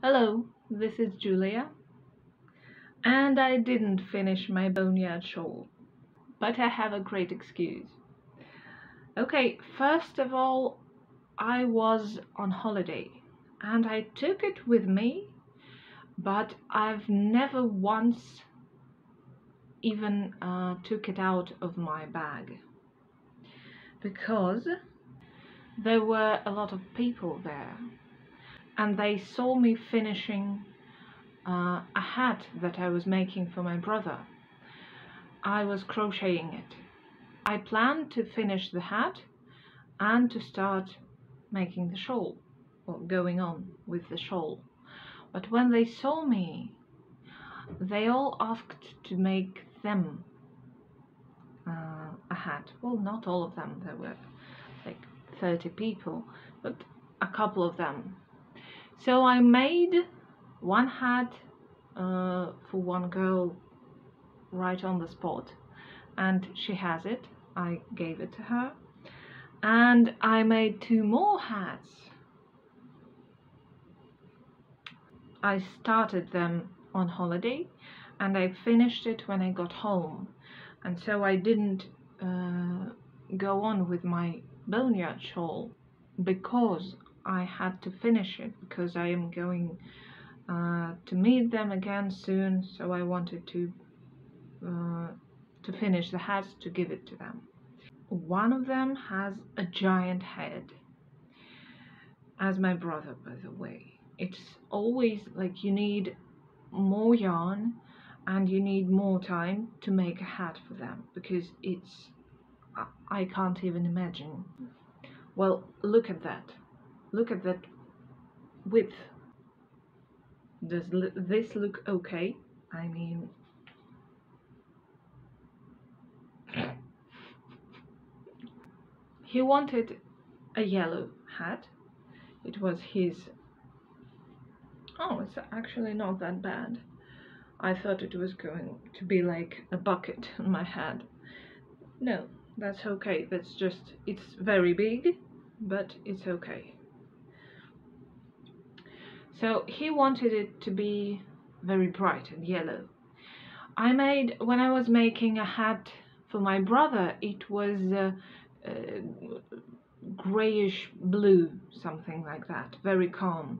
Hello, this is Julia, and I didn't finish my Boneyard shawl, but I have a great excuse. Okay, first of all, I was on holiday and I took it with me, but I've never once even took it out of my bag because there were a lot of people there and they saw me finishing a hat that I was making for my brother. I was crocheting it. I planned to finish the hat and to start making the shawl, or going on with the shawl. But when they saw me, they all asked to make them a hat. Well, not all of them, there were like 30 people, but a couple of them. So I made one hat for one girl right on the spot, and she has it. I gave it to her, and I made two more hats. I started them on holiday and I finished it when I got home, and so I didn't go on with my Boneyard shawl because I had to finish it, because I am going to meet them again soon, so I wanted to finish the hats to give it to them. One of them has a giant head, as my brother, by the way. It's always like you need more yarn and you need more time to make a hat for them, because it's I can't even imagine. Well, look at that. Look at that width. Does this look okay? I mean, he wanted a yellow hat. It was his. Oh, it's actually not that bad. I thought it was going to be like a bucket on my head. No, that's okay. That's just, it's very big, but it's okay. So he wanted it to be very bright and yellow. When I was making a hat for my brother, it was grayish blue, something like that, very calm.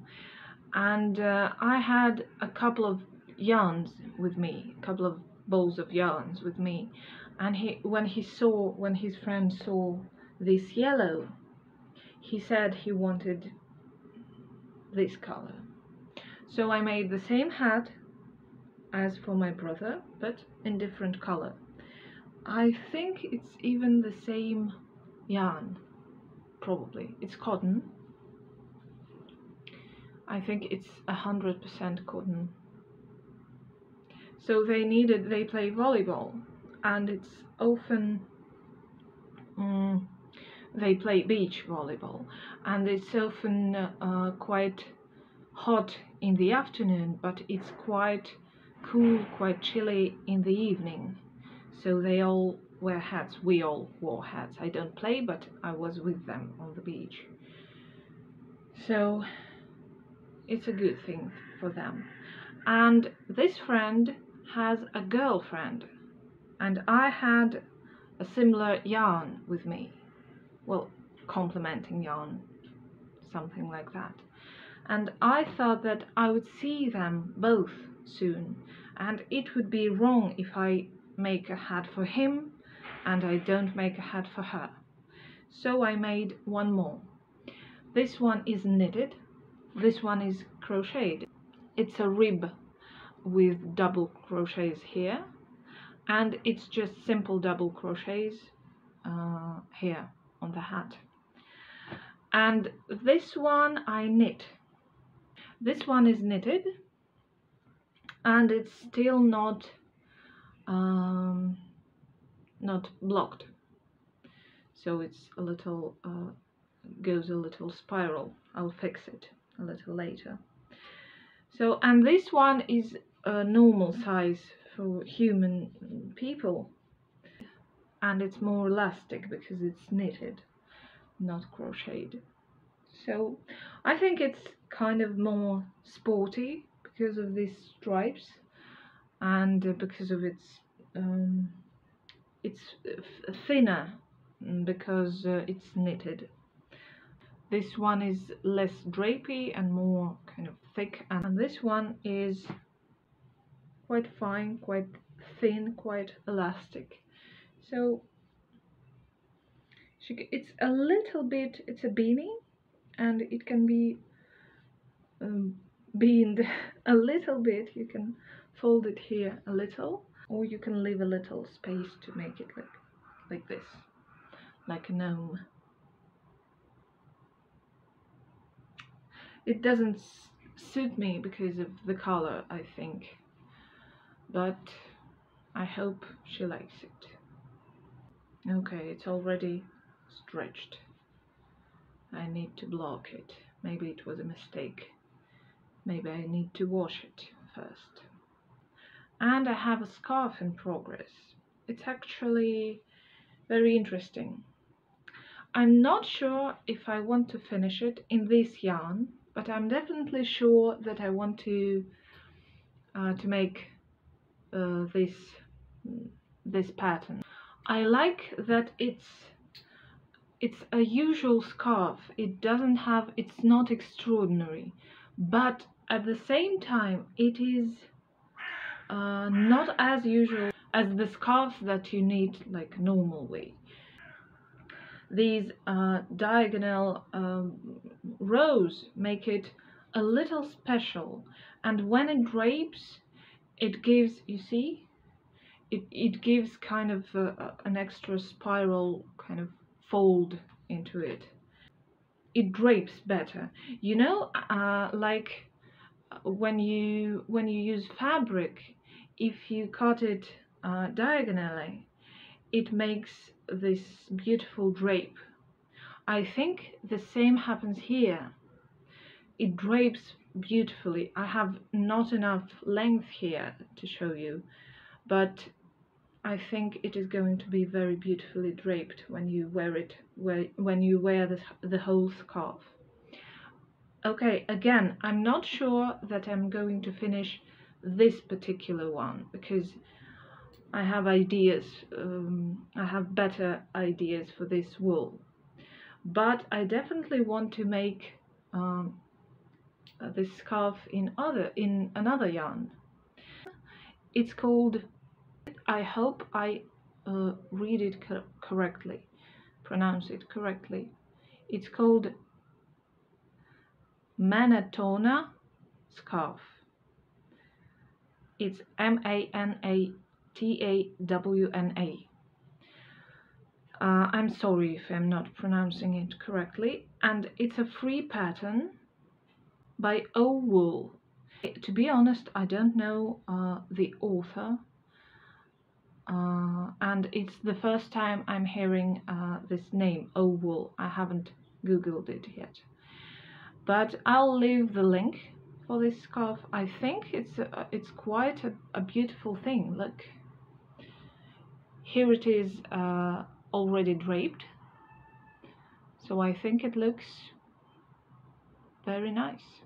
And I had a couple of yarns with me, a couple of balls of yarns with me, and when his friend saw this yellow, he said he wanted this color. So I made the same hat as for my brother, but in different color. I think it's even the same yarn, probably. It's cotton. I think it's 100% cotton. So they play volleyball, and it's often they play beach volleyball, and it's often quite hot in the afternoon, but it's quite cool, quite chilly in the evening. So they all wear hats. We all wore hats. I don't play, but I was with them on the beach. So it's a good thing for them. And this friend has a girlfriend, and I had a similar yarn with me. Well, complementing yarn, something like that. And I thought that I would see them both soon, and it would be wrong if I make a hat for him and I don't make a hat for her. So I made one more. This one is knitted, this one is crocheted. It's a rib with double crochets here, and it's just simple double crochets here on the hat. And this one I knit. This one is knitted, and it's still not blocked, so it's a little goes a little spiral. I'll fix it a little later. So, and this one is a normal size for human people, and it's more elastic because it's knitted, not crocheted. So I think it's kind of more sporty because of these stripes, and because of it's thinner, because it's knitted. This one is less drapey and more kind of thick, and this one is quite fine, quite thin, quite elastic. So it's a little bit, it's a beanie, and it can be beamed a little bit. You can fold it here a little, or you can leave a little space to make it like this, like a gnome. It doesn't suit me because of the color, I think, but I hope she likes it. Okay, it's already stretched. I need to block it. Maybe it was a mistake. Maybe I need to wash it first. And I have a scarf in progress. It's actually very interesting. I'm not sure if I want to finish it in this yarn, but I'm definitely sure that I want to make this pattern. I like that it's a usual scarf. It's not extraordinary, but at the same time it is not as usual as the scarves that you knit like normal way. These diagonal rows make it a little special, and when it drapes, it gives, you see, it gives kind of an extra spiral kind of fold into it. It drapes better, you know, like when you use fabric, if you cut it diagonally, it makes this beautiful drape. I think the same happens here. It drapes beautifully. I have not enough length here to show you, but I think it is going to be very beautifully draped when you wear it, when you wear the whole scarf. Okay, again, I'm not sure that I'm going to finish this particular one because I have ideas, I have better ideas for this wool. But I definitely want to make this scarf in another yarn. It's called, I hope I read it correctly, pronounce it correctly. It's called Manatona scarf. It's Manatawna. I'm sorry if I'm not pronouncing it correctly, and it's a free pattern by Wool. To be honest, I don't know the author, and it's the first time I'm hearing this name, Wool. I haven't googled it yet, but I'll leave the link for this scarf. I think it's quite a beautiful thing. Look, here it is already draped, so I think it looks very nice.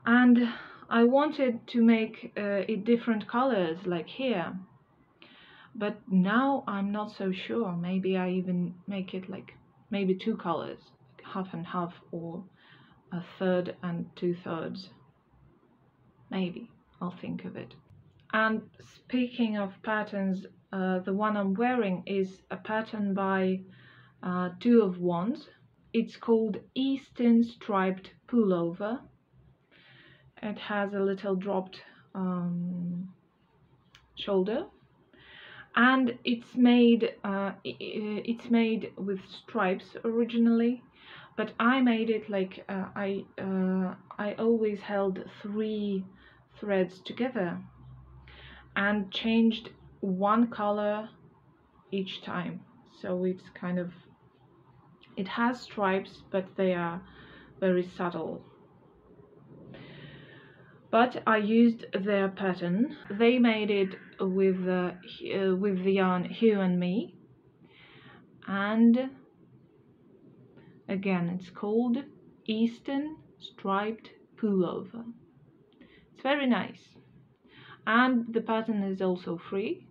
And I wanted to make it different colors like here, but now I'm not so sure. Maybe I even make it like maybe two colors, half and half, or a third and 2/3. Maybe I'll think of it. And speaking of patterns, the one I'm wearing is a pattern by Two of Wands. It's called Eastern Striped Pullover. It has a little dropped shoulder, and it's made with stripes originally, but I made it like I always held 3 threads together and changed one color each time, so it's kind of, it has stripes, but they are very subtle. But I used their pattern. They made it with the yarn Hue and Me, and Again, it's called Eastern Striped Pullover. It's very nice. And the pattern is also free,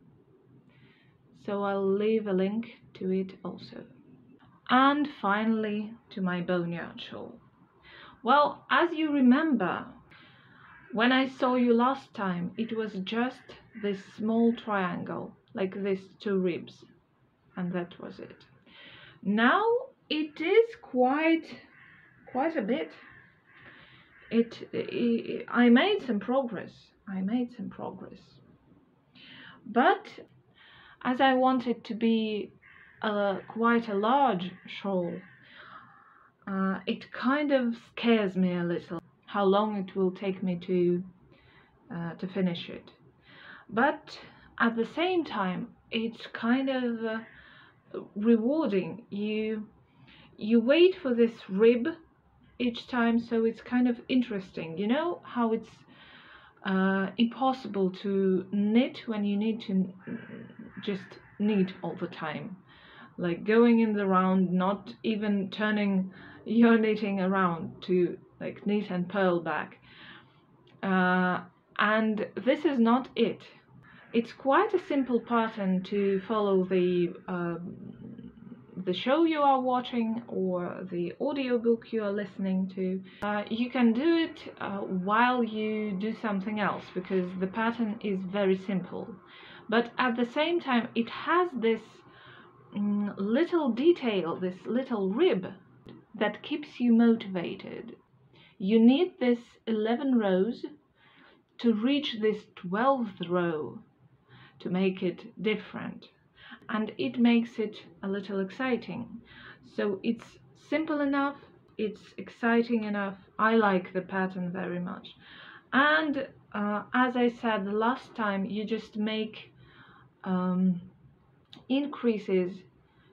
so I'll leave a link to it also. And finally, to my Boneyard shawl. Well, as you remember, when I saw you last time, it was just this small triangle, like this, two ribs, and that was it. Now it is quite a bit. I made some progress. But as I want it to be quite a large shawl, it kind of scares me a little how long it will take me to finish it. But at the same time, it's kind of rewarding. You wait for this rib each time, so it's kind of interesting. You know how it's impossible to knit when you need to just knit all the time, like going in the round, not even turning your knitting around to like knit and purl back. And this is not it. It's quite a simple pattern to follow the show you are watching or the audiobook you are listening to. You can do it while you do something else, because the pattern is very simple. But at the same time, it has this little detail, this little rib that keeps you motivated. You need this 11 rows to reach this 12th row to make it different, and it makes it a little exciting. So it's simple enough, it's exciting enough. I like the pattern very much. And as I said the last time, you just make increases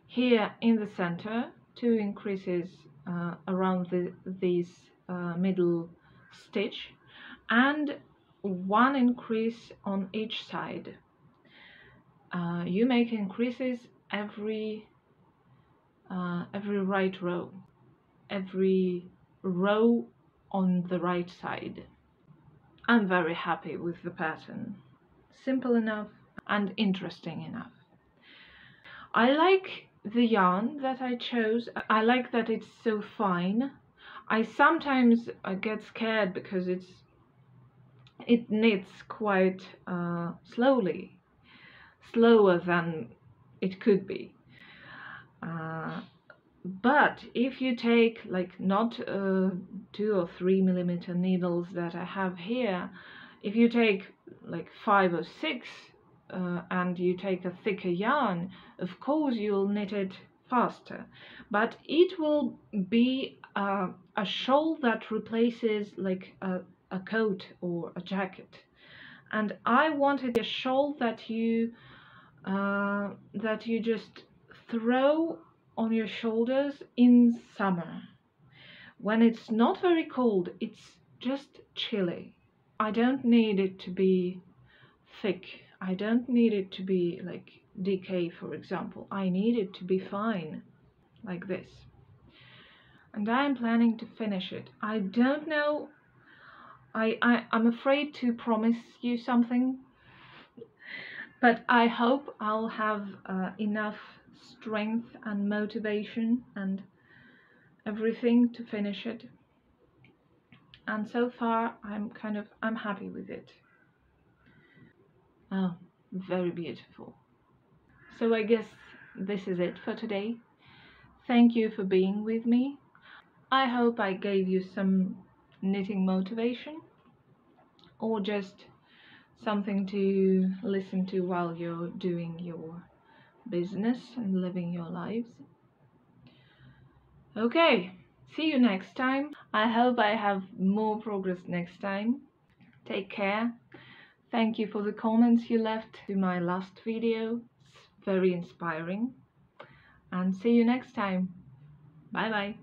here in the center, 2 increases around this middle stitch, and 1 increase on each side. You make increases every right row, every row on the right side. I'm very happy with the pattern. Simple enough and interesting enough. I like the yarn that I chose. I like that it's so fine. I sometimes get scared because it knits quite slowly, slower than it could be. But if you take like not 2 or 3 millimeter needles that I have here, if you take like 5 or 6 and you take a thicker yarn, of course you'll knit it faster, but it will be a shawl that replaces like a coat or a jacket. And I wanted a shawl that you just throw on your shoulders in summer. When it's not very cold, it's just chilly. I don't need it to be thick. I don't need it to be like DK, for example. I need it to be fine, like this. And I'm planning to finish it. I don't know. I'm afraid to promise you something, but I hope I'll have enough strength and motivation and everything to finish it. And so far I'm happy with it. Oh, very beautiful. So I guess this is it for today. Thank you for being with me. I hope I gave you some knitting motivation, or just something to listen to while you're doing your business and living your lives. Okay, see you next time. I hope I have more progress next time. Take care. Thank you for the comments you left to my last video. It's very inspiring. And see you next time. Bye bye.